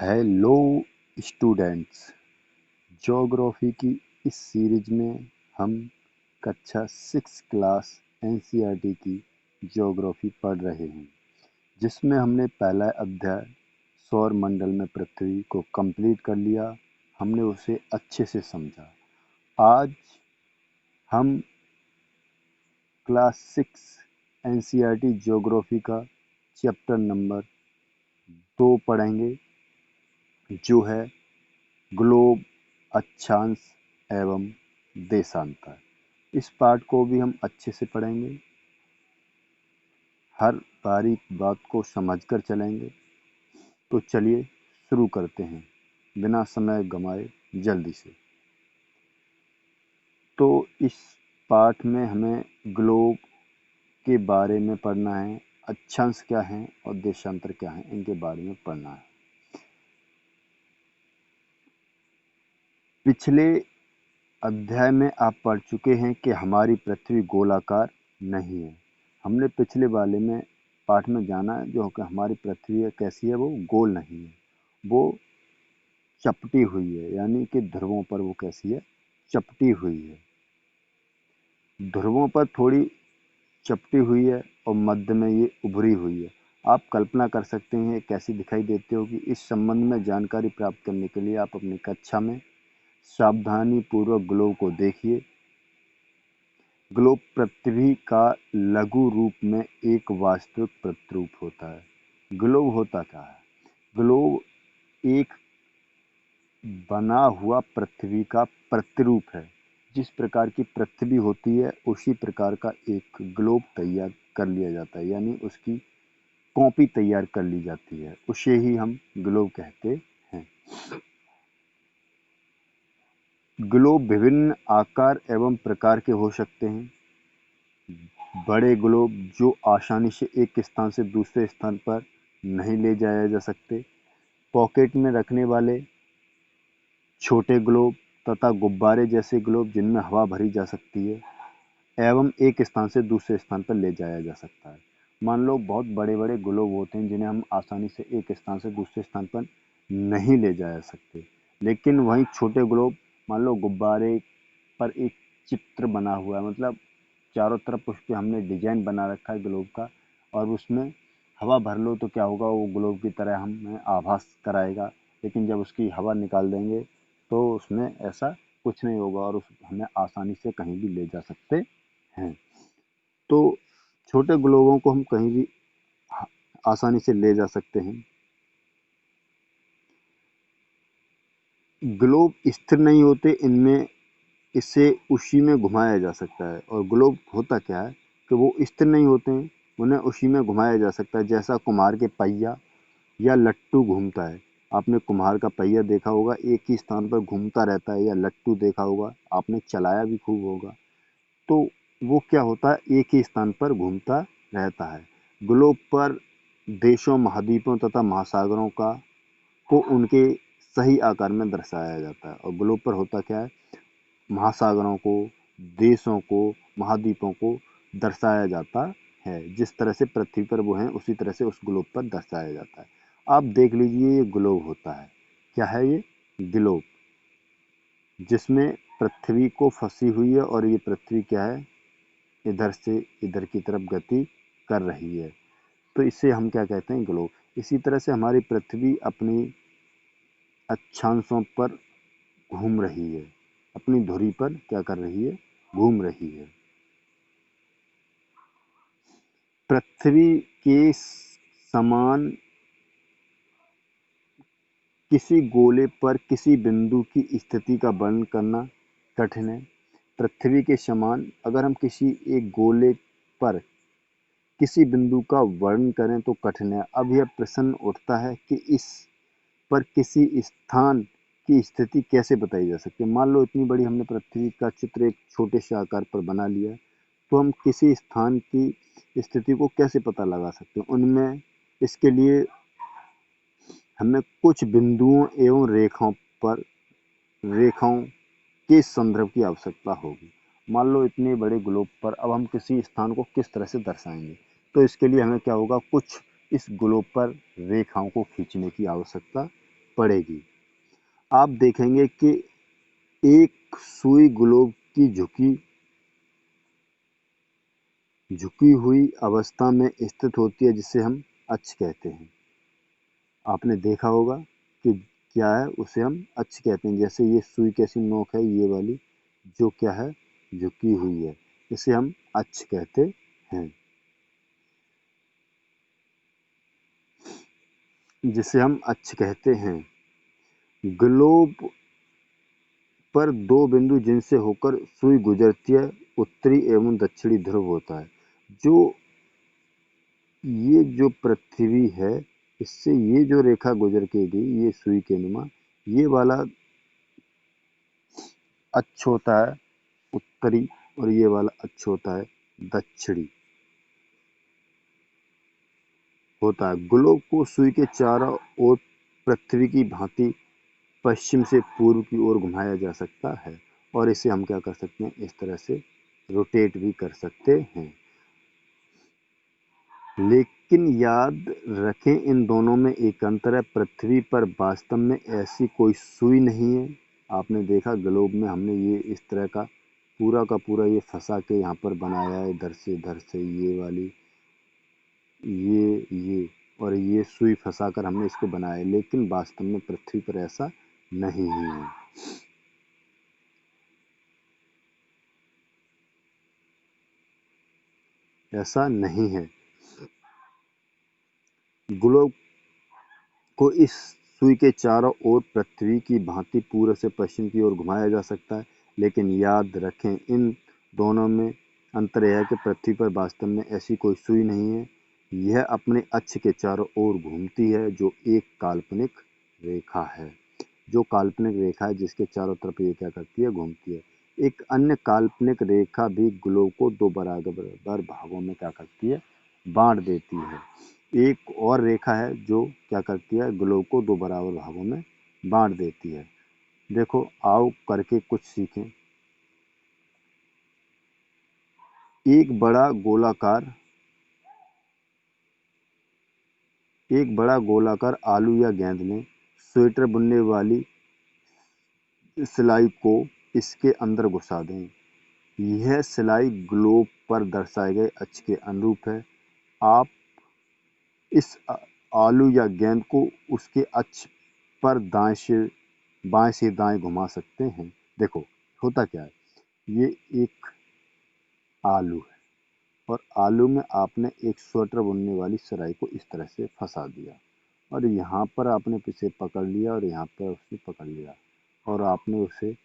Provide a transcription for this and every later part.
Hello students, geography की इस series में हम कक्षा 6 क्लास एनसीईआरटी की ज्योग्राफी पढ़ रहे हैं, जिसमें हमने पहला अध्याय सौर मंडल में पृथ्वी को कंप्लीट कर लिया। हमने उसे अच्छे से समझा। आज हम क्लास 6 एनसीईआरटी ज्योग्राफी का चैप्टर नंबर 2 पढ़ेंगे, जो है ग्लोब, अक्षांश एवं देशांतर। इस पार्ट को भी हम अच्छे से पढ़ेंगे, हर बारीक बात को समझकर चलेंगे। तो चलिए शुरू करते हैं बिना समय गंवाए जल्दी से। तो इस पार्ट में हमें ग्लोब के बारे में पढ़ना है, अक्षांश क्या है और देशांतर क्या है, इनके बारे में पढ़ना है। पिछले अध्याय में आप पढ़ चुके हैं कि हमारी पृथ्वी गोलाकार नहीं है। हमने पिछले वाले में पाठ में जाना है जो कि हमारी पृथ्वी कैसी है, वो गोल नहीं है, वो चपटी हुई है। यानी कि ध्रुवों पर वो कैसी है, चपटी हुई है। ध्रुवों पर थोड़ी चपटी हुई है और मध्य में ये उभरी हुई है। आप कल्पना कर सकते हैं कैसी दिखाई देती होगी। इस संबंध में जानकारी प्राप्त करने के लिए आप अपनी कक्षा में सावधानी पूर्वक ग्लोब को देखिए। ग्लोब पृथ्वी का लघु रूप में एक वास्तविक प्रतिरूप होता है। ग्लोब होता क्या है? ग्लोब एक बना हुआ पृथ्वी का प्रतिरूप है। जिस प्रकार की पृथ्वी होती है उसी प्रकार का एक ग्लोब तैयार कर लिया जाता है, यानी उसकी कॉपी तैयार कर ली जाती है, उसे ही हम ग्लोब कहते हैं। ग्लोब विभिन्न आकार एवं प्रकार के हो सकते हैं। बड़े ग्लोब जो आसानी से एक स्थान से दूसरे स्थान पर नहीं ले जाया जा सकते, पॉकेट में रखने वाले छोटे ग्लोब तथा गुब्बारे जैसे ग्लोब जिनमें हवा भरी जा सकती है एवं एक स्थान से दूसरे स्थान पर ले जाया जा सकता है। मान लो बहुत बड़े बड़े ग्लोब होते हैं जिन्हें हम आसानी से एक स्थान से दूसरे स्थान पर नहीं ले जा सकते, लेकिन वहीं छोटे ग्लोब, मान लो गुब्बारे पर एक चित्र बना हुआ है, मतलब चारों तरफ उस पर हमने डिजाइन बना रखा है ग्लोब का, और उसमें हवा भर लो तो क्या होगा, वो ग्लोब की तरह हमें आभास कराएगा। लेकिन जब उसकी हवा निकाल देंगे तो उसमें ऐसा कुछ नहीं होगा और हमें आसानी से कहीं भी ले जा सकते हैं। तो छोटे ग्लोबों को हम कहीं भी आसानी से ले जा सकते हैं। ग्लोब स्थिर नहीं होते, इनमें इसे उसी में घुमाया जा सकता है। और ग्लोब होता क्या है कि वो स्थिर नहीं होते हैं, उन्हें उसी में घुमाया जा सकता है। जैसा कुम्हार के पहिया या लट्टू घूमता है। आपने कुम्हार का पहिया देखा होगा, एक ही स्थान पर घूमता रहता है, या लट्टू देखा होगा, आपने चलाया भी खूब होगा। तो वो क्या होता है, एक ही स्थान पर घूमता रहता है। ग्लोब पर देशों, महाद्वीपों तथा महासागरों का को उनके सही आकार में दर्शाया जाता है। और ग्लोब पर होता क्या है, महासागरों को, देशों को, महाद्वीपों को दर्शाया जाता है। जिस तरह से पृथ्वी पर वो हैं उसी तरह से उस ग्लोब पर दर्शाया जाता है। आप देख लीजिए, ये ग्लोब होता है। क्या है ये? ग्लोब, जिसमें पृथ्वी को फंसी हुई है और ये पृथ्वी क्या है, इधर से इधर की तरफ गति कर रही है। तो इसे हम क्या कहते हैं, ग्लोब। इसी तरह से हमारी पृथ्वी अपनी अक्षांशों पर घूम रही है, अपनी धुरी पर क्या कर रही है, घूम रही है। पृथ्वी के समान किसी गोले पर किसी बिंदु की स्थिति का वर्णन करना कठिन है। पृथ्वी के समान अगर हम किसी एक गोले पर किसी बिंदु का वर्णन करें तो कठिन है। अब यह प्रश्न उठता है कि इस पर किसी स्थान की स्थिति कैसे बताई जा सकती है। मान लो इतनी बड़ी हमने पृथ्वी का चित्र एक छोटे से आकार पर बना लिया, तो हम किसी स्थान की स्थिति को कैसे पता लगा सकते हैं। उनमें इसके लिए हमें कुछ बिंदुओं एवं रेखाओं के संदर्भ की आवश्यकता होगी। मान लो इतने बड़े ग्लोब पर अब हम किसी स्थान को किस तरह से दर्शाएंगे, तो इसके लिए हमें क्या होगा, कुछ इस ग्लोब पर रेखाओं को खींचने की आवश्यकता पड़ेगी। आप देखेंगे कि एक सुई ग्लोब की झुकी हुई अवस्था में स्थित होती है, जिसे हम अक्ष कहते हैं। आपने देखा होगा कि क्या है, उसे हम अक्ष कहते हैं। जैसे ये सुई कैसी नोक है, ये वाली जो क्या है, झुकी हुई है, इसे हम अक्ष कहते हैं, जिसे हम अक्ष कहते हैं। ग्लोब पर दो बिंदु जिनसे होकर सुई गुजरती है, उत्तरी एवं दक्षिणी ध्रुव होता है। ये जो पृथ्वी है, इससे ये जो रेखा गुजर के गई, ये सुई के नुमा, ये वाला अक्ष होता है उत्तरी, और ये वाला अक्ष होता है दक्षिणी होता है। ग्लोब को सुई के चारों ओर पृथ्वी की भांति पश्चिम से पूर्व की ओर घुमाया जा सकता है, और इसे हम क्या कर सकते हैं, इस तरह से रोटेट भी कर सकते हैं। लेकिन याद रखें, इन दोनों में एक अंतर है, पृथ्वी पर वास्तव में ऐसी कोई सुई नहीं है। आपने देखा ग्लोब में हमने ये इस तरह का पूरा ये फंसा के यहाँ पर बनाया है, इधर से ये वाली, ये और ये सुई फंसाकर हमने इसको बनाया है, लेकिन वास्तव में पृथ्वी पर ऐसा नहीं है। ऐसा नहीं है। ग्लोब को इस सुई के चारों ओर पृथ्वी की भांति पूर्व से पश्चिम की ओर घुमाया जा सकता है, लेकिन याद रखें, इन दोनों में अंतर यह है कि पृथ्वी पर वास्तव में ऐसी कोई सुई नहीं है। यह अपने अक्ष के चारों ओर घूमती है, जो एक काल्पनिक रेखा है। जो काल्पनिक रेखा है, जिसके चारों तरफ ये क्या करती है, घूमती है। एक अन्य काल्पनिक रेखा भी ग्लोब को दो बराबर भागों में क्या करती है, बांट देती है। एक और रेखा है जो क्या करती है, ग्लोब को दो बराबर भागों में बांट देती है। देखो, आओ करके कुछ सीखें। एक बड़ा गोलाकार आलू या गेंद में स्वेटर बुनने वाली सिलाई को इसके अंदर घुसा दें। यह सिलाई ग्लोब पर दर्शाए गए अक्ष के अनुरूप है। आप इस आलू या गेंद को उसके अक्ष पर बाएं से दाएं घुमा सकते हैं। देखो, होता क्या है, ये एक आलू है, और आलू में आपने एक स्वेटर बुनने वाली सिलाई को इस तरह से फंसा दिया, और यहाँ पर आपने इसे पकड़ लिया, और यहाँ पर उसे पकड़ लिया, और आपने उसे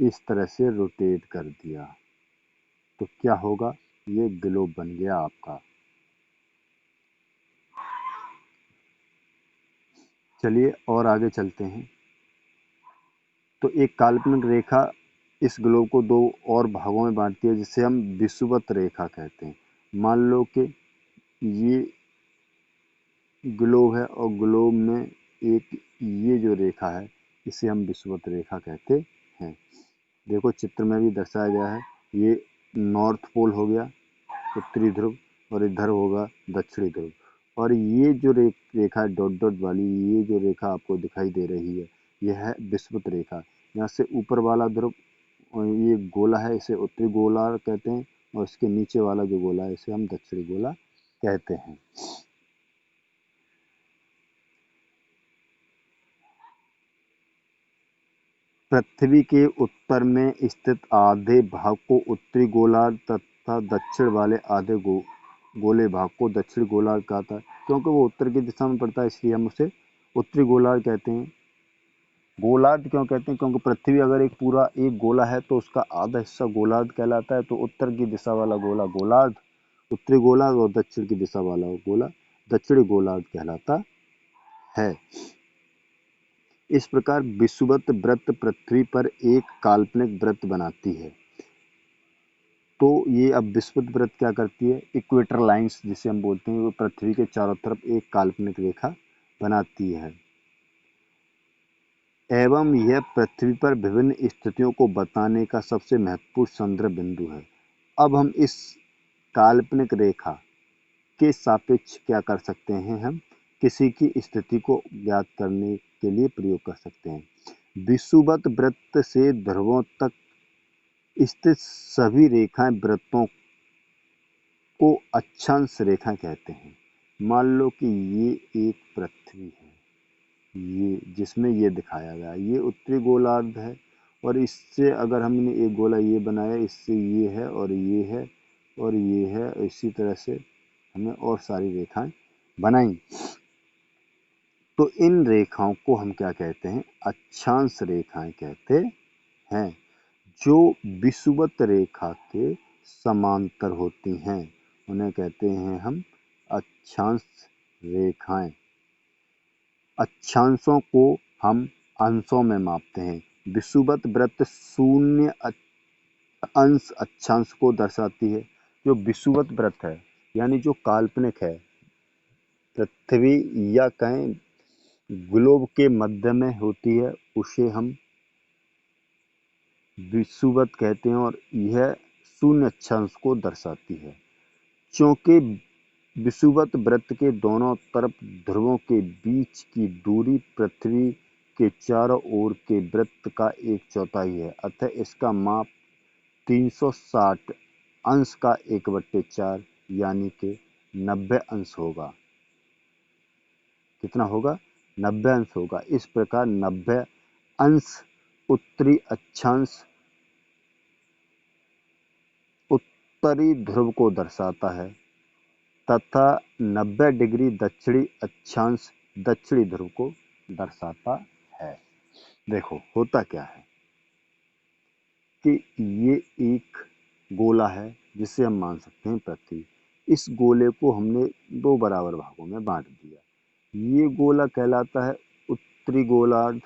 इस तरह से रोटेट कर दिया। तो क्या होगा, ये ग्लोब बन गया आपका। चलिए और आगे चलते हैं। तो एक काल्पनिक रेखा इस ग्लोब को दो और भागों में बांटती है, जिसे हम विषुवत रेखा कहते हैं। मान लो कि ये ग्लोब है, और ग्लोब में एक ये जो रेखा है, इसे हम विषुवत रेखा कहते हैं। देखो, चित्र में भी दर्शाया गया है, ये नॉर्थ पोल हो गया, उत्तरी ध्रुव, और इधर होगा दक्षिणी ध्रुव। और ये जो रेखा है डॉट डॉट वाली, ये जो रेखा आपको दिखाई दे रही है, यह है विषुवत रेखा। यहाँ से ऊपर वाला ध्रुव, और ये गोला है, इसे उत्तरी गोलार्ध कहते हैं, और इसके नीचे वाला जो गोला है, इसे हम दक्षिणी गोला कहते हैं। पृथ्वी के उत्तर में स्थित आधे भाग को उत्तरी गोलार्ध तथा दक्षिण वाले आधे गोले भाग को दक्षिण गोलार्ध कहता है। क्योंकि वो उत्तर की दिशा में पड़ता है, इसलिए हम उसे उत्तरी गोलार्ध कहते हैं। गोलार्ध क्यों कहते हैं, क्योंकि पृथ्वी अगर एक गोला है, तो उसका आधा हिस्सा गोलार्ध कहलाता है। तो उत्तर की दिशा वाला गोला गोलार्ध, उत्तरी गोलार्ध, और दक्षिण की दिशा वाला गोला दक्षिणी गोलार्ध कहलाता है। इस प्रकार विषुवत वृत्त पृथ्वी पर एक काल्पनिक वृत्त बनाती है। तो ये अब विषुवत वृत्त क्या करती है, इक्वेटर लाइंस जिसे हम बोलते हैं, वो पृथ्वी के चारों तरफ एक काल्पनिक रेखा बनाती है, एवं यह पृथ्वी पर विभिन्न स्थितियों को बताने का सबसे महत्वपूर्ण संदर्भ बिंदु है। अब हम इस काल्पनिक रेखा के सापेक्ष क्या कर सकते हैं, हम किसी की स्थिति को ज्ञात करने के लिए प्रयोग कर सकते हैं। विषुवत वृत्त से ध्रुवों तक स्थित सभी रेखाएं वृत्तों को अक्षांश रेखा कहते हैं। मान लो कि ये एक पृथ्वी है, ये जिसमें ये दिखाया गया, ये उत्तरी गोलार्ध है, और इससे अगर हमने एक गोला ये बनाया, इससे ये है और ये है और ये है, इसी तरह से हमने और सारी रेखाएं बनाई। तो इन रेखाओं को हम क्या कहते हैं? अक्षांश रेखाएं कहते हैं, जो विषुवत रेखा के समांतर होती हैं, उन्हें कहते हैं हम अक्षांश रेखाएं। अक्षांशों को हम अंशों में मापते हैं। विषुवत वृत्त 0 अंश अक्षांश को दर्शाती है। जो विषुवत वृत्त है, यानी जो काल्पनिक है, पृथ्वी या कहें ग्लोब के मध्य में होती है, उसे हम विषुवत कहते हैं, और यह 0 अक्षांश को दर्शाती है। क्योंकि विषुवत वृत्त के दोनों तरफ ध्रुवों के बीच की दूरी पृथ्वी के चारों ओर के वृत्त का 1/4 है, अतः इसका माप 360 अंश का 1/4 यानी कि 90 अंश होगा। कितना होगा? 90 अंश होगा। इस प्रकार 90 अंश उत्तरी अक्षांश उत्तरी ध्रुव को दर्शाता है, तथा 90 डिग्री दक्षिणी अक्षांश दक्षिणी ध्रुव को दर्शाता है। देखो होता क्या है कि ये एक गोला है, जिसे हम मान सकते हैं पृथ्वी। इस गोले को हमने 2 बराबर भागों में बांट दिया। ये गोला कहलाता है उत्तरी गोलार्ध,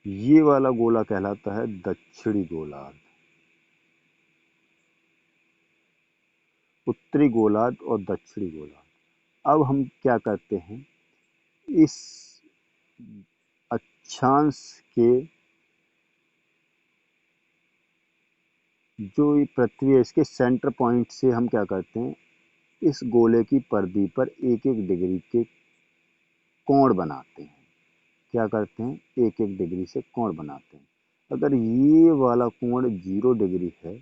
ये वाला गोला कहलाता है दक्षिणी गोलार्ध। उत्तरी गोलार्ध और दक्षिणी गोलार्ध। अब हम क्या करते हैं, इस अक्षांश के जो ये पृथ्वी है, इसके सेंटर पॉइंट से हम क्या करते हैं, इस गोले की परिधि पर 1-1 डिग्री के कोण बनाते हैं। क्या करते हैं? 1-1 डिग्री से कोण बनाते हैं। अगर ये वाला कोण 0 डिग्री है,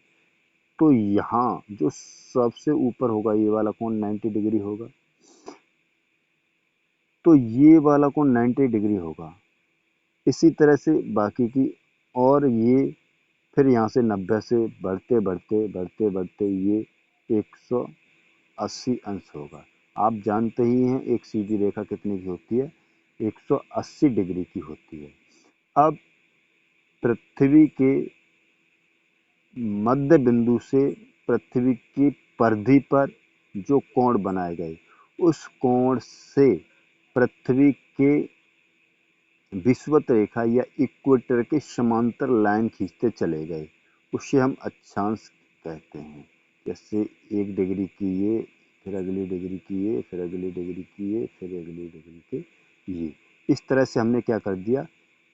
तो यहाँ जो सबसे ऊपर होगा, ये वाला कोण 90 डिग्री होगा। तो ये वाला कोण 90 डिग्री होगा। इसी तरह से बाकी की, और ये फिर यहाँ से 90 से बढ़ते बढ़ते बढ़ते बढ़ते ये 180 अंश होगा। आप जानते ही हैं एक सीधी रेखा कितने की होती है? 180 डिग्री की होती है। अब पृथ्वी के मध्य बिंदु से पृथ्वी की परिधि पर जो कोण बनाए गए, उस कोण से पृथ्वी के विषुवत रेखा या इक्वेटर के समांतर लाइन खींचते चले गए, उसे हम अक्षांश कहते हैं। जैसे 1 डिग्री की ये, फिर अगली डिग्री की ये, फिर अगली डिग्री की ये, फिर अगली डिग्री के ये। इस तरह से हमने क्या कर दिया,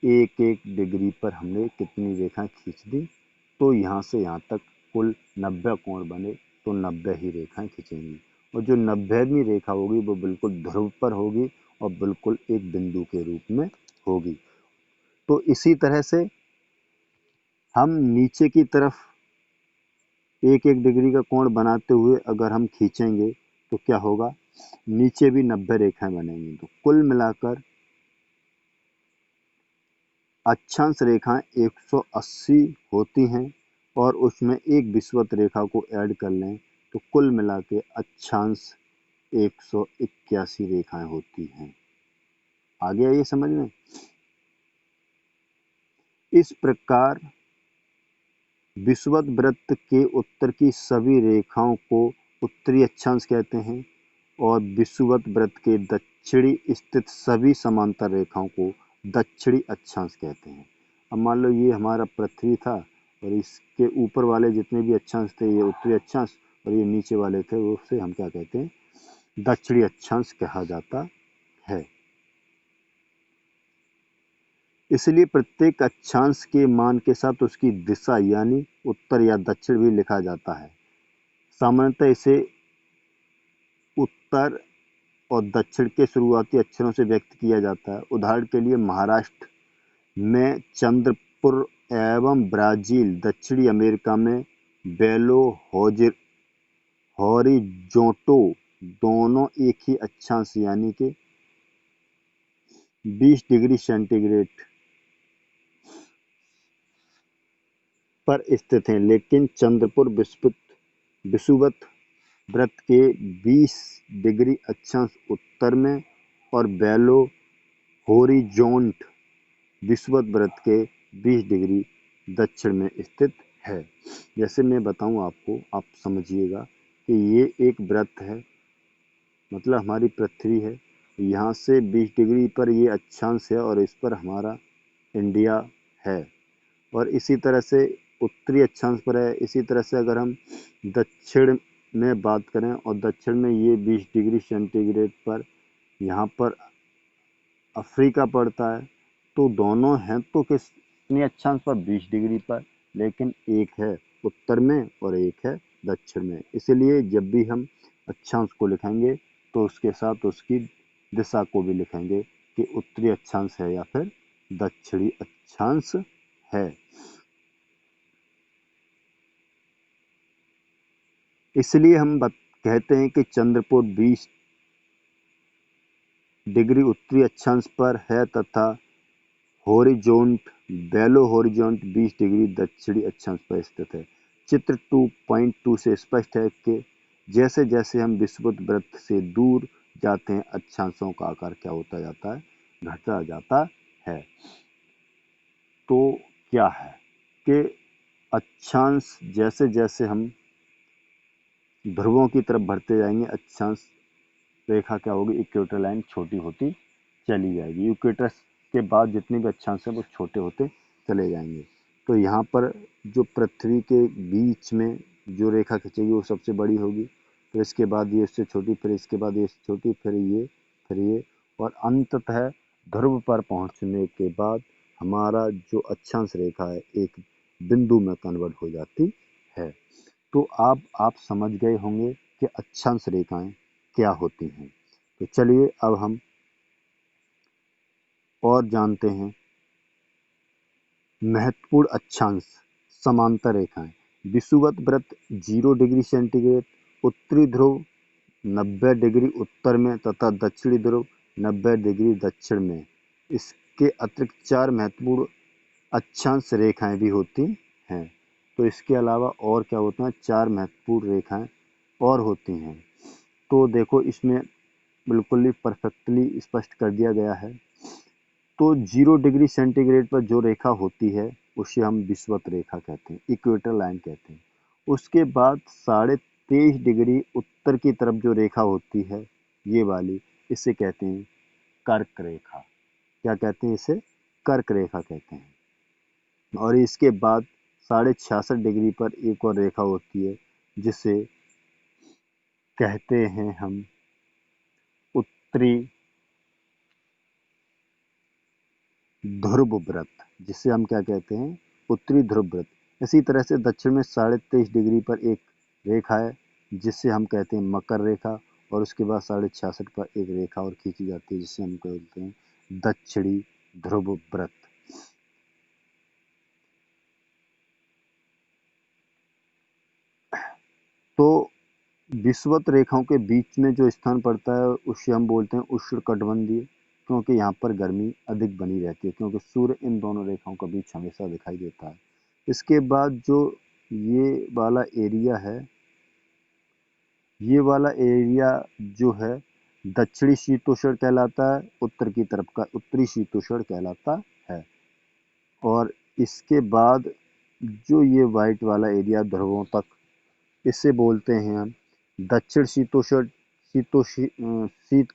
1-1 डिग्री पर हमने कितनी रेखाएं खींच दी, तो यहाँ से यहाँ तक कुल 90 कोण बने, तो 90 ही रेखाएं खींचेंगी। और जो 90वीं रेखा होगी वो बिल्कुल ध्रुव पर होगी और बिल्कुल एक बिंदु के रूप में होगी। तो इसी तरह से हम नीचे की तरफ 1-1 डिग्री का कोण बनाते हुए अगर हम खींचेंगे, तो क्या होगा, नीचे भी 90 रेखाएं बनेंगी। तो कुल मिलाकर अक्षांश रेखाएं 180 होती हैं, और उसमें एक विषुवत रेखा को ऐड कर लें, तो कुल मिला के अक्षांश 181 रेखाएं होती हैं। आ गया ये समझ में? इस प्रकार विषुवत वृत्त के उत्तर की सभी रेखाओं को उत्तरी अक्षांश कहते हैं, और विषुवत वृत्त के दक्षिणी स्थित सभी समांतर रेखाओं को दक्षिणी अक्षांश कहते हैं। अब मान लो ये हमारा पृथ्वी था, और इसके ऊपर वाले जितने भी अक्षांश थे ये उत्तरी अक्षांश, और ये नीचे वाले थे वो से हम क्या कहते हैं, दक्षिणी अक्षांश कहा जाता है। इसलिए प्रत्येक अक्षांश के मान के साथ उसकी दिशा यानी उत्तर या दक्षिण भी लिखा जाता है। सामान्यतः इसे उत्तर और दक्षिण के शुरुआती अक्षरों से व्यक्त किया जाता है। उदाहरण के लिए महाराष्ट्र में चंद्रपुर एवं ब्राजील, दक्षिणी अमेरिका में बेलो हॉरिज़ोंटो दोनों एक ही अक्षांश यानी कि 20 डिग्री सेंटीग्रेड पर स्थित हैं, लेकिन चंद्रपुर विषुवत वृत्त के 20 डिग्री अक्षांश उत्तर में और बेलो होरिज़ोंट विषुवत वृत्त के 20 डिग्री दक्षिण में स्थित है। जैसे मैं बताऊं आपको, आप समझिएगा कि ये एक वृत्त है, मतलब हमारी पृथ्वी है, यहाँ से 20 डिग्री पर ये अक्षांश है और इस पर हमारा इंडिया है, और इसी तरह से उत्तरी अक्षांश पर है। इसी तरह से अगर हम दक्षिण में बात करें और दक्षिण में ये 20 डिग्री सेंटीग्रेड पर यहाँ पर अफ्रीका पड़ता है, तो दोनों हैं तो कितने अक्षांश पर? 20 डिग्री पर, लेकिन एक है उत्तर में और एक है दक्षिण में। इसलिए जब भी हम अक्षांश को लिखेंगे तो उसके साथ उसकी दिशा को भी लिखेंगे कि उत्तरी अक्षांश है या फिर दक्षिणी अक्षांश है। इसलिए हम कहते हैं कि चंद्रपुर 20 डिग्री उत्तरी अक्षांश पर है तथा बेलो होरिज़ोंट 20 डिग्री दक्षिणी अक्षांश पर स्थित है। चित्र 2.2 से स्पष्ट है कि जैसे जैसे हम विषुवत वृत्त से दूर जाते हैं, अक्षांशों का आकार क्या होता जाता है? घटता जाता है। तो क्या है कि अक्षांश जैसे जैसे हम ध्रुवों की तरफ बढ़ते जाएंगे, अक्षांश रेखा क्या होगी? इक्वेटर लाइन छोटी होती चली जाएगी। इक्वेटर के बाद जितने भी अक्षांश हैं वो छोटे होते चले जाएंगे। तो यहाँ पर जो पृथ्वी के बीच में जो रेखा खींचेगी वो सबसे बड़ी होगी, फिर इसके बाद ये इससे छोटी, फिर इसके बाद ये छोटी, फिर ये, और अंततः ध्रुव पर पहुँचने के बाद हमारा जो अक्षांश रेखा है एक बिंदु में कन्वर्ट हो जाती है। तो आप समझ गए होंगे कि अक्षांश रेखाएं क्या होती हैं। तो चलिए अब हम और जानते हैं महत्वपूर्ण अक्षांश समांतर रेखाएं। विषुवत वृत्त 0 डिग्री सेंटीग्रेड, उत्तरी ध्रुव 90 डिग्री उत्तर में तथा दक्षिणी ध्रुव 90 डिग्री दक्षिण में। इसके अतिरिक्त 4 महत्वपूर्ण अक्षांश रेखाएं भी होती हैं। तो इसके अलावा और क्या होता है? 4 महत्वपूर्ण रेखाएं और होती हैं। तो देखो, इसमें बिल्कुल ही परफेक्टली स्पष्ट कर दिया गया है। तो 0 डिग्री सेंटीग्रेड पर जो रेखा होती है उसे हम विषुवत रेखा कहते हैं, इक्वेटर लाइन कहते हैं। उसके बाद 23.5 डिग्री उत्तर की तरफ जो रेखा होती है, ये वाली, इसे कहते हैं कर्क रेखा। क्या कहते हैं इसे? कर्क रेखा कहते हैं। और इसके बाद 66.5 डिग्री पर एक और रेखा होती है जिसे कहते हैं हम उत्तरी ध्रुव वृत्त, जिसे हम क्या कहते हैं? उत्तरी ध्रुव वृत्त। इसी तरह से दक्षिण में 23.5 डिग्री पर एक रेखा है जिसे हम कहते हैं मकर रेखा, और उसके बाद 66.5 पर एक रेखा और खींची जाती है जिसे हम कहते हैं दक्षिणी ध्रुव वृत्त। तो विषुवत रेखाओं के बीच में जो स्थान पड़ता है उसे हम बोलते हैं उष्णकटिबंधीय, क्योंकि यहाँ पर गर्मी अधिक बनी रहती है, क्योंकि सूर्य इन दोनों रेखाओं के बीच हमेशा दिखाई देता है। इसके बाद जो ये वाला एरिया है, ये वाला एरिया जो है दक्षिणी शीतोष्ण कहलाता है, उत्तर की तरफ का उत्तरी शीतोष्ण कहलाता है। और इसके बाद जो ये वाइट वाला एरिया ध्रुवों तक, इसे बोलते हैं हम दक्षिण शीत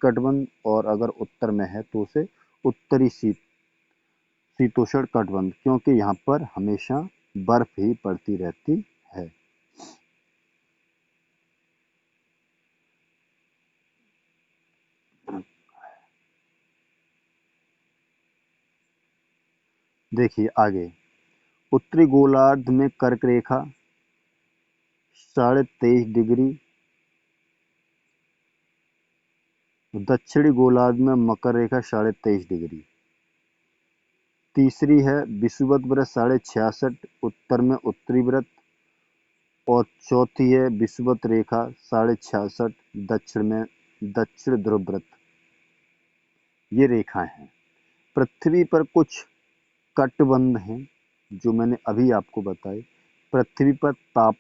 कटबंध, और अगर उत्तर में है तो उसे उत्तरी शीतोष्ण कटबंध, क्योंकि यहाँ पर हमेशा बर्फ ही पड़ती रहती है। देखिए आगे, उत्तरी गोलार्ध में कर्क रेखा 23.5 डिग्री दक्षिणी गोलार्ध में मकर रेखा 23.5 डिग्री। तीसरी है विषुवत व्रत 66.5 उत्तर में उत्तरी व्रत। और चौथी है विषुवत रेखा 66.5 दक्षिण में दक्षिण ध्रुव व्रत। ये रेखाएं हैं। पृथ्वी पर कुछ कटबंध हैं जो मैंने अभी आपको बताए। पृथ्वी पर ताप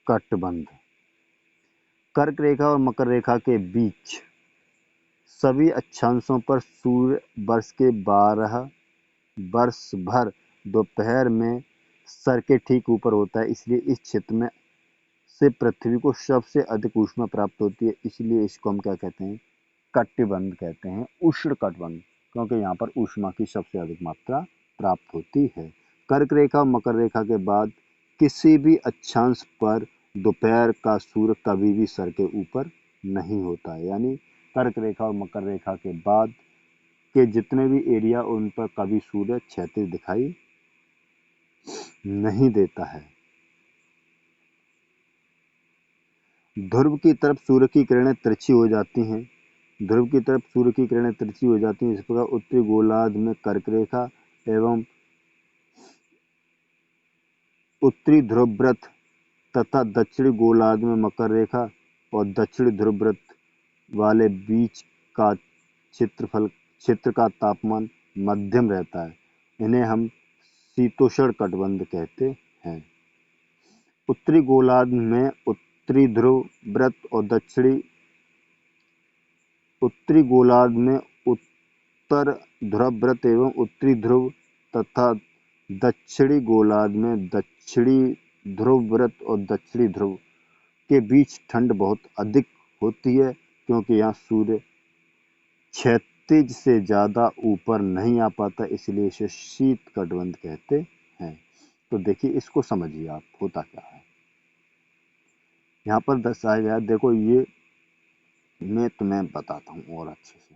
कटबंध, कर्क रेखा और मकर रेखा के बीच सभी अक्षांशों पर सूर्य वर्ष के 12 वर्ष भर दोपहर में सर के ठीक ऊपर होता है, इसलिए इस क्षेत्र में से पृथ्वी को सबसे अधिक ऊष्मा प्राप्त होती है। इसलिए इसको हम क्या कहते हैं? कटिबंध कहते हैं, उष्ण कटिबंध, क्योंकि यहाँ पर ऊष्मा की सबसे अधिक मात्रा प्राप्त होती है। कर्क रेखा और मकर रेखा के बाद किसी भी अक्षांश पर दोपहर का सूर्य कभी भी सर के ऊपर नहीं होता है, यानी कर्क रेखा और मकर रेखा के बाद के जितने भी एरिया उन पर कभी सूर्य क्षैतिज दिखाई नहीं देता है। ध्रुव की तरफ सूर्य की किरणें तिरछी हो जाती हैं। ध्रुव की तरफ सूर्य की किरणें तिरछी हो जाती हैं। इस प्रकार उत्तरी गोलार्ध में कर्क रेखा एवं उत्तरी ध्रुव व्रत तथा दक्षिणी गोलार्ध में मकर रेखा और दक्षिणी ध्रुव व्रत वाले बीच का क्षेत्र का तापमान मध्यम रहता है। इन्हें हम शीतोष्ण कटिबंध कहते हैं। उत्तरी गोलार्ध में उत्तरी ध्रुव व्रत और उत्तरी गोलार्ध में उत्तर ध्रुव व्रत एवं उत्तरी ध्रुव तथा दक्षिणी गोलार्ध में दक्षिणी ध्रुव व्रत और दक्षिणी ध्रुव के बीच ठंड बहुत अधिक होती है, क्योंकि यहाँ सूर्य क्षैतिज से ज़्यादा ऊपर नहीं आ पाता, इसलिए इसे शीत कटिबंध कहते हैं। तो देखिए, इसको समझिए आप होता क्या है। यहाँ पर दर्शाया गया, देखो ये मैं तुम्हें बताता हूँ और अच्छे से।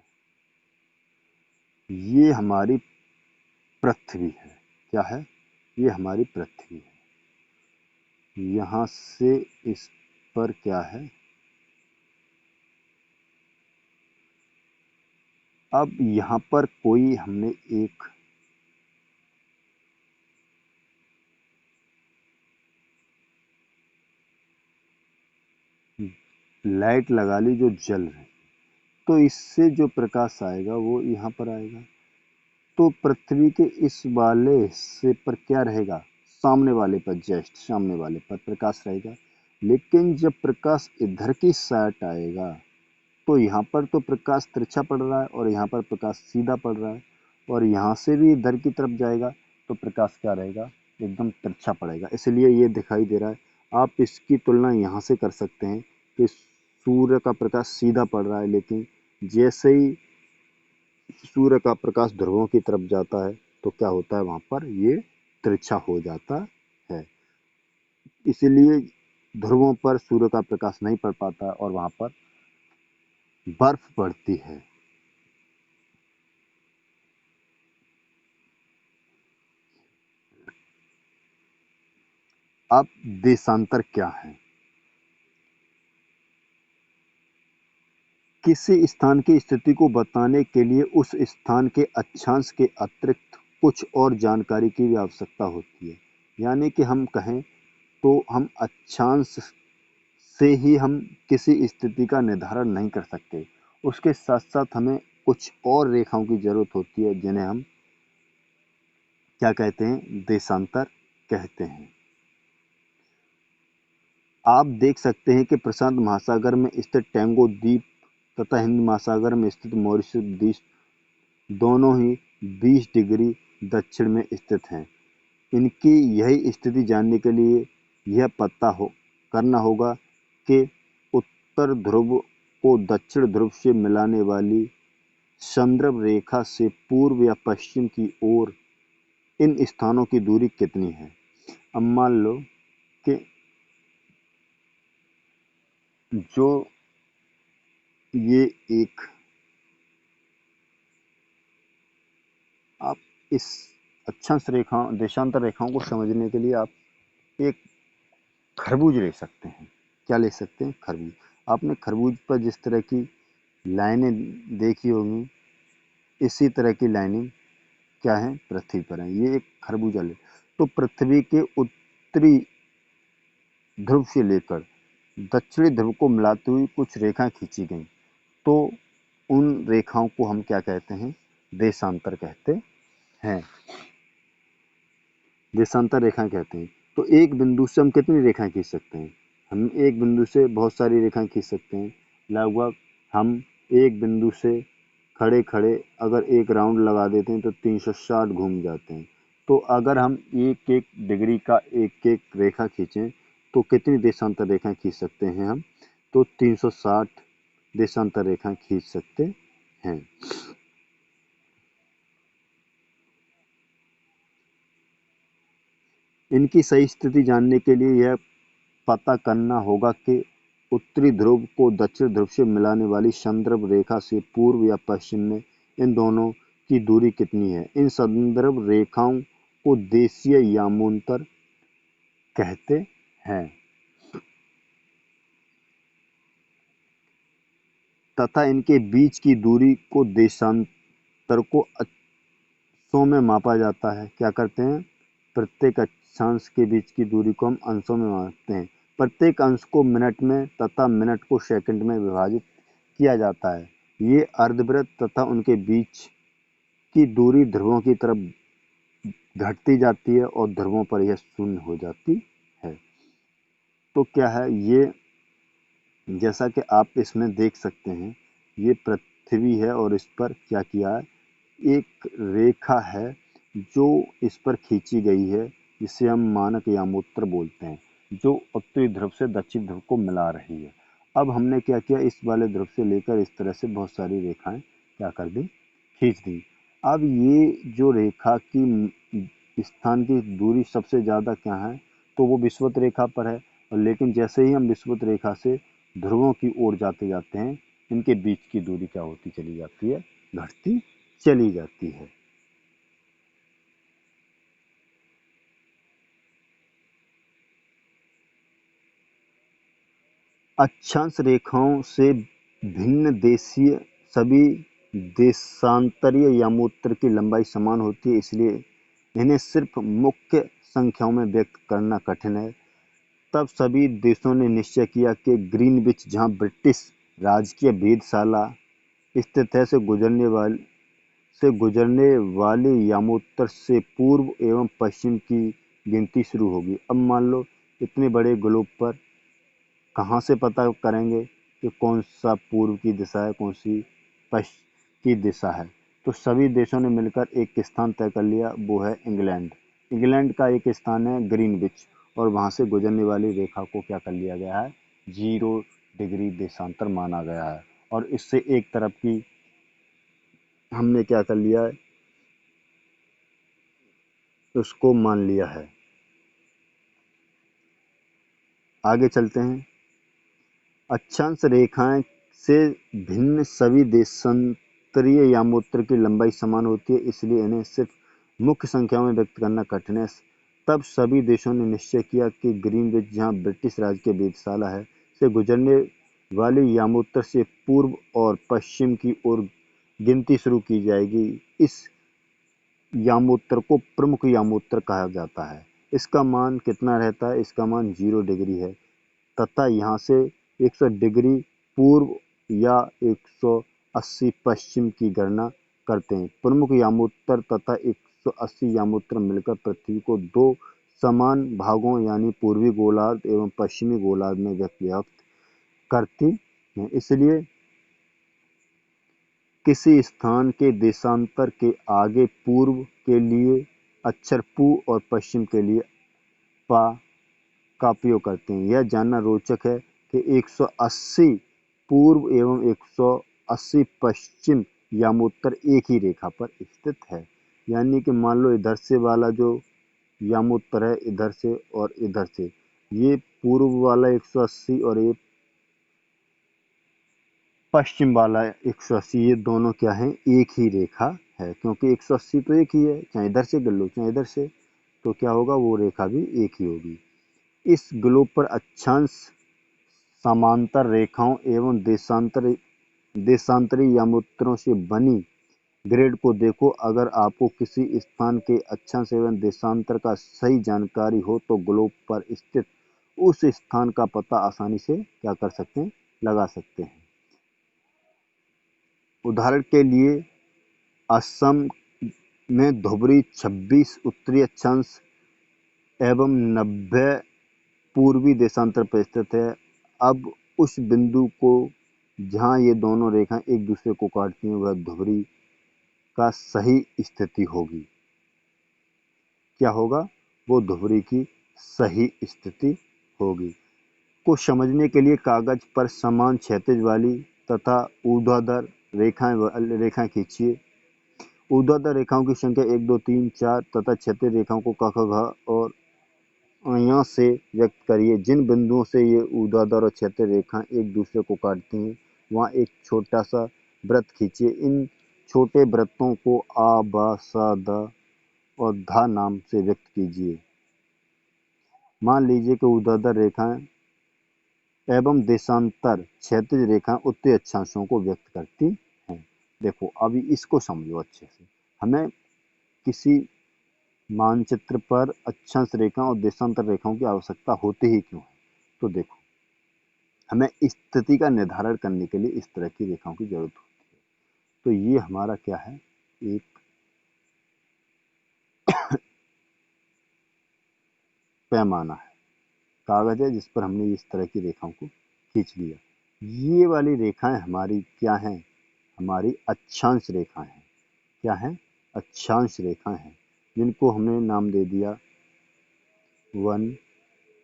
ये हमारी पृथ्वी है। क्या है? ये हमारी पृथ्वी है। यहाँ से इस पर क्या है? अब यहाँ पर कोई हमने एक लाइट लगा ली जो जल रही, तो इससे जो प्रकाश आएगा वो यहाँ पर आएगा। तो पृथ्वी के इस वाले हिस्से पर क्या रहेगा? सामने वाले पर, जस्ट सामने वाले पर प्रकाश रहेगा। लेकिन जब प्रकाश इधर की साइड आएगा तो यहाँ पर तो प्रकाश तिरछा पड़ रहा है और यहाँ पर प्रकाश सीधा पड़ रहा है, और यहाँ से भी इधर की तरफ जाएगा तो प्रकाश क्या रहेगा? एकदम तिरछा पड़ेगा। इसलिए ये दिखाई दे रहा है। आप इसकी तुलना यहाँ से कर सकते हैं कि सूर्य का प्रकाश सीधा पड़ रहा है, लेकिन जैसे ही सूर्य का प्रकाश ध्रुवों की तरफ जाता है तो क्या होता है? वहाँ पर ये तिरछा हो जाता है। इसलिए ध्रुवों पर सूर्य का प्रकाश नहीं पड़ पाता और वहाँ पर बर्फ पड़ती है। अब देशांतर क्या है? किसी स्थान की स्थिति को बताने के लिए उस स्थान के अक्षांश के अतिरिक्त कुछ और जानकारी की भी आवश्यकता होती है। यानी कि हम कहें तो हम अक्षांश से ही हम किसी स्थिति का निर्धारण नहीं कर सकते। उसके साथ साथ हमें कुछ और रेखाओं की जरूरत होती है, जिन्हें हम क्या कहते हैं? देशांतर कहते हैं। आप देख सकते हैं कि प्रशांत महासागर में स्थित टैंगो द्वीप तथा हिंद महासागर में स्थित मॉरिशस द्वीप दोनों ही 20 डिग्री दक्षिण में स्थित हैं। इनकी यही स्थिति जानने के लिए यह पता करना होगा कि उत्तर ध्रुव को दक्षिण ध्रुव से मिलाने वाली संदर्भ रेखा से पूर्व या पश्चिम की ओर इन स्थानों की दूरी कितनी है। अब मान लो कि जो ये एक, आप इस अक्षांश रेखाओं देशांतर रेखाओं को समझने के लिए आप एक खरबूज ले सकते हैं। क्या ले सकते हैं? खरबूज। आपने खरबूज पर जिस तरह की लाइनें देखी होंगी, इसी तरह की लाइनिंग क्या है, पृथ्वी पर है। ये एक खरबूजा ले, तो पृथ्वी के उत्तरी ध्रुव से लेकर दक्षिणी ध्रुव को मिलाती हुई कुछ रेखाएं खींची गई, तो उन रेखाओं को हम क्या कहते हैं, देशांतर कहते हैं। देशांतर रेखाएं कहते हैं। तो एक बिंदु से हम कितनी रेखाएं खींच सकते हैं, हम एक बिंदु से बहुत सारी रेखाएं खींच सकते हैं। लगभग हम एक बिंदु से खड़े खड़े अगर एक राउंड लगा देते हैं तो 360 घूम जाते हैं। तो अगर हम एक एक डिग्री का एक एक रेखा खींचें तो कितनी देशांतर रेखाएं खींच सकते हैं हम, तो 360 देशांतर रेखाएं खींच सकते हैं। इनकी सही स्थिति जानने के लिए यह पता करना होगा कि उत्तरी ध्रुव को दक्षिण ध्रुव से मिलाने वाली संदर्भ रेखा से पूर्व या पश्चिम में इन दोनों की दूरी कितनी है। इन संदर्भ रेखाओं को देशीय यामोत्तर कहते हैं तथा इनके बीच की दूरी को देशांतर को अंशों में मापा जाता है। क्या करते हैं, प्रत्येक अक्षांश के बीच की दूरी को हम अंशों में मापते हैं। प्रत्येक अंश को मिनट में तथा मिनट को सेकंड में विभाजित किया जाता है। ये अर्धवृत्त तथा उनके बीच की दूरी ध्रुवों की तरफ घटती जाती है और ध्रुवों पर यह शून्य हो जाती है। तो क्या है ये, जैसा कि आप इसमें देख सकते हैं, ये पृथ्वी है और इस पर क्या किया है, एक रेखा है जो इस पर खींची गई है, जिसे हम मानक यामोत्तर बोलते हैं, जो उत्तरी ध्रुव से दक्षिण ध्रुव को मिला रही है। अब हमने क्या किया, इस वाले ध्रुव से लेकर इस तरह से बहुत सारी रेखाएं क्या कर दी, खींच दी। अब ये जो रेखा की स्थान की दूरी सबसे ज़्यादा क्या है, तो वो विषुवत रेखा पर है। और लेकिन जैसे ही हम विषुवत रेखा से ध्रुवों की ओर जाते जाते हैं, इनके बीच की दूरी क्या होती चली जाती है, घटती चली जाती है। अक्षांश रेखाओं से भिन्न देशीय सभी देशांतरीय यामोत्तर की लंबाई समान होती है, इसलिए इन्हें सिर्फ मुख्य संख्याओं में व्यक्त करना कठिन है। तब सभी देशों ने निश्चय किया कि ग्रीनविच, जहां ब्रिटिश राजकीय वेधशाला स्थित है, से गुजरने वाले यामोत्तर से पूर्व एवं पश्चिम की गिनती शुरू होगी। अब मान लो इतने बड़े ग्लोब पर कहाँ से पता करेंगे कि कौन सा पूर्व की दिशा है, कौन सी पश्चिम की दिशा है। तो सभी देशों ने मिलकर एक स्थान तय कर लिया, वो है इंग्लैंड। इंग्लैंड का एक स्थान है ग्रीनविच, और वहाँ से गुजरने वाली रेखा को क्या कर लिया गया है, 0 डिग्री देशांतर माना गया है। और इससे एक तरफ की हमने क्या कर लिया है, उसको मान लिया है। आगे चलते हैं। अक्षांश रेखाएं से भिन्न सभी देशांतरीय यामोत्तर की लंबाई समान होती है, इसलिए इन्हें सिर्फ मुख्य संख्याओं में व्यक्त करना कठिन है। तब सभी देशों ने निश्चय किया कि ग्रीनविच, जहां ब्रिटिश राज की वेधशाला है, से गुजरने वाली यामोत्तर से पूर्व और पश्चिम की ओर गिनती शुरू की जाएगी। इस यामोत्तर को प्रमुख यामोत्तर कहा जाता है। इसका मान कितना रहता है, इसका मान 0 डिग्री है तथा यहाँ से 100 डिग्री पूर्व या 180 पश्चिम की गणना करते हैं। प्रमुख यामोत्तर तथा 180 यामोत्तर मिलकर पृथ्वी को दो समान भागों यानी पूर्वी गोलार्ध एवं पश्चिमी गोलार्ध में व्यक्त करती हैं। इसलिए किसी स्थान के देशांतर के आगे पूर्व के लिए अक्षर पू और पश्चिम के लिए पा का उपयोग करते हैं। यह जानना रोचक है कि 180 पूर्व एवं 180 पश्चिम यामोत्तर एक ही रेखा पर स्थित है। यानी कि मान लो इधर से वाला जो यामोत्तर है, इधर से और इधर से, ये पूर्व वाला 180 और ये पश्चिम वाला 180, ये दोनों क्या हैं, एक ही रेखा है। क्योंकि 180 तो एक ही है, चाहे इधर से कर लो चाहे इधर से, तो क्या होगा, वो रेखा भी एक ही होगी। इस ग्लोब पर अक्षांश समांतर रेखाओं एवं देशांतर देशांतरी यामुत्रों से बनी ग्रिड को देखो। अगर आपको किसी स्थान के अक्षांश एवं देशांतर का सही जानकारी हो तो ग्लोब पर स्थित उस स्थान का पता आसानी से क्या कर सकते हैं, लगा सकते हैं। उदाहरण के लिए असम में धुबरी 26 उत्तरी अक्षांश एवं 90 पूर्वी देशांतर पर स्थित है। अब उस बिंदु को जहाँ ये दोनों रेखाएं एक दूसरे को काटती हैं वह धुबरी का सही स्थिति होगी। क्या होगा? वो धुबरी की सही स्थिति होगी। को समझने के लिए कागज पर समान क्षैतिज वाली तथा ऊर्ध्वाधर रेखाएं खींचिए। ऊर्ध्वाधर रेखाओं की संख्या 1 2 3 4 तथा क्षैतिज रेखाओं को क ख घ और यहाँ से व्यक्त करिए। जिन बिंदुओं से ये ऊर्ध्वाधर और क्षैतिज रेखाएं एक दूसरे को काटती हैं वहाँ एक छोटा सा वृत्त खींचिए। इन छोटे वृत्तों को आ, ब, स, द और धा नाम से व्यक्त कीजिए। मान लीजिए कि ऊर्ध्वाधर रेखाएं एवं देशांतर क्षैतिज रेखाएं उत्तरी अक्षांशों को व्यक्त करती हैं। देखो अभी इसको समझो अच्छे से। हमें किसी मानचित्र पर अक्षांश रेखा और देशांतर रेखाओं की आवश्यकता होती ही क्यों है? तो देखो हमें स्थिति का निर्धारण करने के लिए इस तरह की रेखाओं की जरूरत होती है। तो ये हमारा क्या है, एक पैमाना है, कागज है जिस पर हमने इस तरह की रेखाओं को खींच लिया। ये वाली रेखाएं हमारी क्या हैं? हमारी अक्षांश रेखाएं हैं। क्या हैं? अक्षांश रेखाएं हैं, जिनको हमने नाम दे दिया 1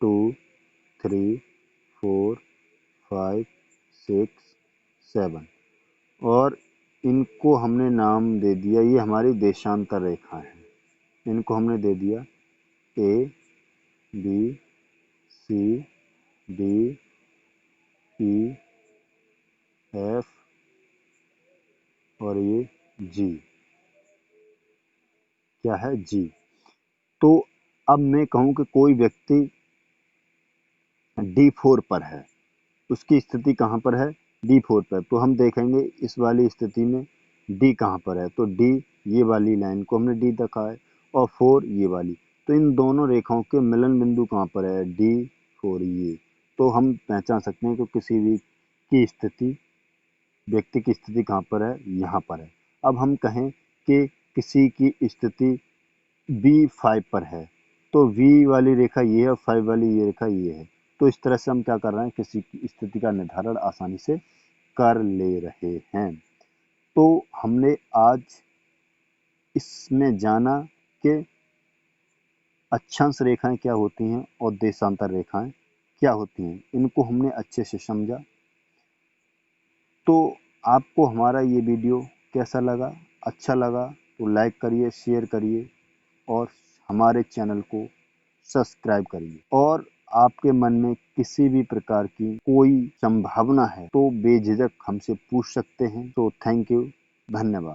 2 3 4 5 6 7 और इनको हमने नाम दे दिया, ये हमारी देशांतर रेखाएं हैं। इनको हमने दे दिया A B C D E F और ये जी। क्या है? जी। तो अब मैं कहूँ कि कोई व्यक्ति D4 पर है, उसकी स्थिति कहाँ पर है? D4 पर। तो हम देखेंगे इस वाली स्थिति में D कहाँ पर है, तो D ये वाली लाइन को हमने D रखा है और 4 ये वाली। तो इन दोनों रेखाओं के मिलन बिंदु कहाँ पर है? D4 ये। तो हम पहचान सकते हैं कि किसी भी की स्थिति, व्यक्ति की स्थिति कहाँ पर है? यहाँ पर है। अब हम कहें कि किसी की स्थिति B5 पर है, तो V वाली रेखा ये है और 5 वाली ये रेखा ये है। तो इस तरह से हम क्या कर रहे हैं, किसी की स्थिति का निर्धारण आसानी से कर ले रहे हैं। तो हमने आज इसमें जाना कि अक्षांश रेखाएं क्या होती हैं और देशांतर रेखाएं क्या होती हैं, इनको हमने अच्छे से समझा। तो आपको हमारा ये वीडियो कैसा लगा? अच्छा लगा तो लाइक करिए, शेयर करिए और हमारे चैनल को सब्सक्राइब करिए। और आपके मन में किसी भी प्रकार की कोई संभावना है तो बेझिझक हमसे पूछ सकते हैं। तो थैंक यू, धन्यवाद।